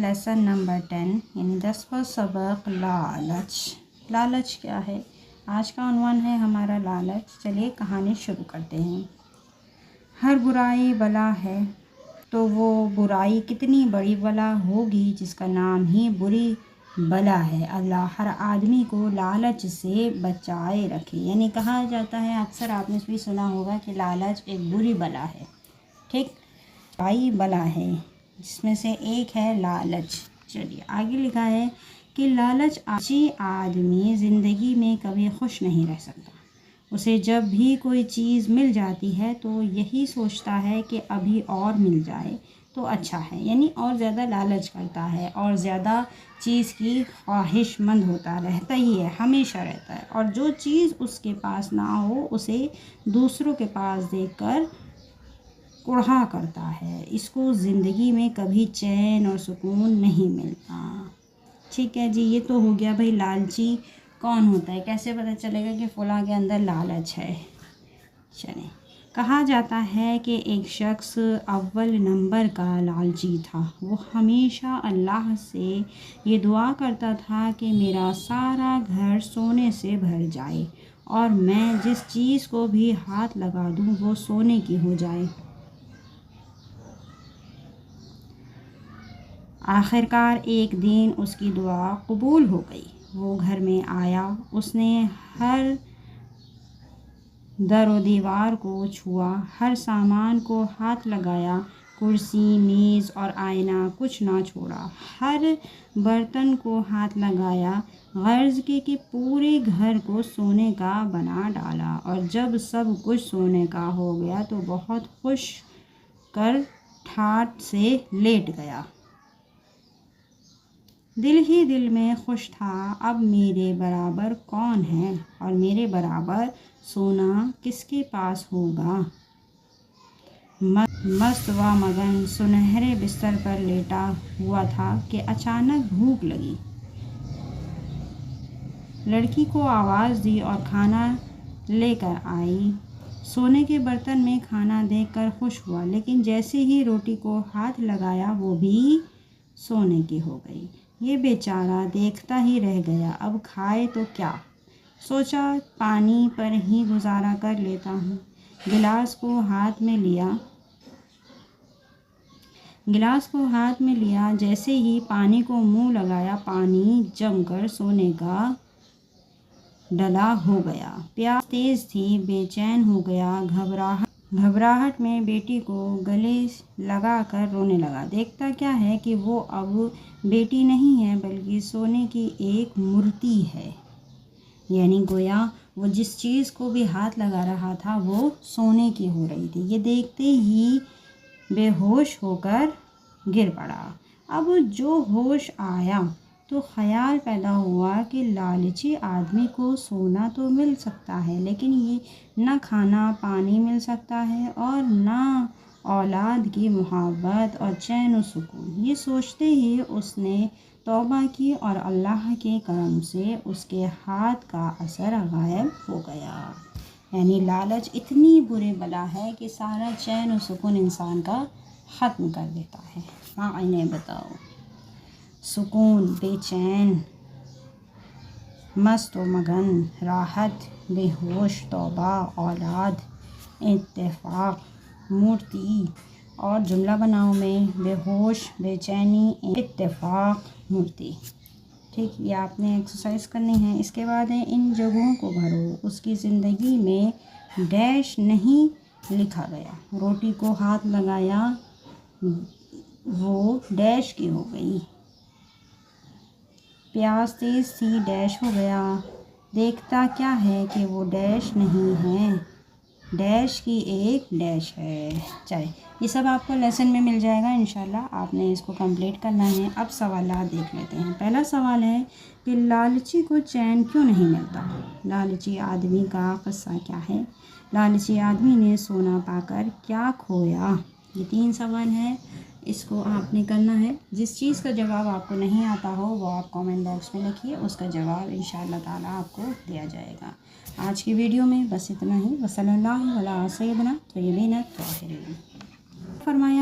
Lesson number 10 यानी 10वां सबक लालच। लालच क्या है? आज का उन्वान है हमारा लालच। चलिए कहानी शुरू करते हैं। हर बुराई बला है, तो वो बुराई कितनी बड़ी बला होगी जिसका नाम ही बुरी बला है। अल्लाह हर आदमी को लालच से बचाए रखे। यानी कहा जाता है, अक्सर आपने भी सुना होगा कि लालच एक बुरी बला है। ठीक, बुराई बला है जिसमें से एक है लालच। चलिए आगे लिखा है कि लालच आदमी ज़िंदगी में कभी खुश नहीं रह सकता। उसे जब भी कोई चीज़ मिल जाती है तो यही सोचता है कि अभी और मिल जाए तो अच्छा है। यानी और ज़्यादा लालच करता है और ज़्यादा चीज़ की ख्वाहिशमंद होता रहता ही है, हमेशा रहता है। और जो चीज़ उसके पास ना हो उसे दूसरों के पास देखकर कुढ़ा करता है। इसको ज़िंदगी में कभी चैन और सुकून नहीं मिलता। ठीक है जी, ये तो हो गया भाई लालची कौन होता है, कैसे पता चलेगा कि फलां के अंदर लालच है। चलें, कहा जाता है कि एक शख्स अव्वल नंबर का लालची था। वो हमेशा अल्लाह से ये दुआ करता था कि मेरा सारा घर सोने से भर जाए और मैं जिस चीज़ को भी हाथ लगा दूं वो सोने की हो जाए। आखिरकार एक दिन उसकी दुआ कबूल हो गई। वो घर में आया, उसने हर दर व दीवार को छुआ, हर सामान को हाथ लगाया, कुर्सी मेज़ और आईना कुछ ना छोड़ा, हर बर्तन को हाथ लगाया, गर्ज के कि पूरे घर को सोने का बना डाला। और जब सब कुछ सोने का हो गया तो बहुत खुश कर ठाठ से लेट गया। दिल ही दिल में खुश था, अब मेरे बराबर कौन है और मेरे बराबर सोना किसके पास होगा। मस्त व मगन सुनहरे बिस्तर पर लेटा हुआ था कि अचानक भूख लगी। लड़की को आवाज़ दी और खाना लेकर आई। सोने के बर्तन में खाना देखकर खुश हुआ, लेकिन जैसे ही रोटी को हाथ लगाया वो भी सोने की हो गई। ये बेचारा देखता ही रह गया, अब खाए तो क्या। सोचा पानी पर ही गुजारा कर लेता हूँ। गिलास को हाथ में लिया, जैसे ही पानी को मुंह लगाया पानी जमकर सोने का डला हो गया। प्यास तेज थी, बेचैन हो गया। घबराहट में बेटी को गले लगा कर रोने लगा। देखता क्या है कि वो अब बेटी नहीं है बल्कि सोने की एक मूर्ति है। यानी गोया वो जिस चीज़ को भी हाथ लगा रहा था वो सोने की हो रही थी। ये देखते ही बेहोश होकर गिर पड़ा। अब जो होश आया तो ख्याल पैदा हुआ कि लालची आदमी को सोना तो मिल सकता है, लेकिन ये ना खाना पानी मिल सकता है और ना औलाद की मोहब्बत और चैन और सुकून। ये सोचते ही उसने तौबा की और अल्लाह के करम से उसके हाथ का असर गायब हो गया। यानी लालच इतनी बुरी बला है कि सारा चैन और सुकून इंसान का ख़त्म कर देता है। हाँ, इन्हें बताओ, सुकून, बेचैन, मस्त व मगन, राहत, बेहोश, तौबा, औलाद, इत्तेफाक, मूर्ति। और जुमला बनाओ में बेहोश, बेचैनी, इत्तेफाक, मूर्ति। ठीक, ये आपने एक्सरसाइज करनी है। इसके बाद है इन जगहों को भरो। उसकी ज़िंदगी में डैश नहीं लिखा गया। रोटी को हाथ लगाया, वो डैश की हो गई। प्यास तेज थी, डैश हो गया। देखता क्या है कि वो डैश नहीं है, डैश की एक डैश है। चलिए, ये सब आपको लेसन में मिल जाएगा इंशाल्लाह। आपने इसको कंप्लीट करना है। अब सवालात देख लेते हैं। पहला सवाल है कि लालची को चैन क्यों नहीं मिलता। लालची आदमी का किस्सा क्या है। लालची आदमी ने सोना पाकर क्या खोया। ये 3 सवाल हैं, इसको आपने करना है। जिस चीज़ का जवाब आपको नहीं आता हो वो आप कमेंट बॉक्स में लिखिए, उसका जवाब इंशाअल्लाह ताला आपको दिया जाएगा। आज की वीडियो में बस इतना ही। वसल्लल्लाहु अला सय्यदना तय्यबीन ताहिरीन। फरमाया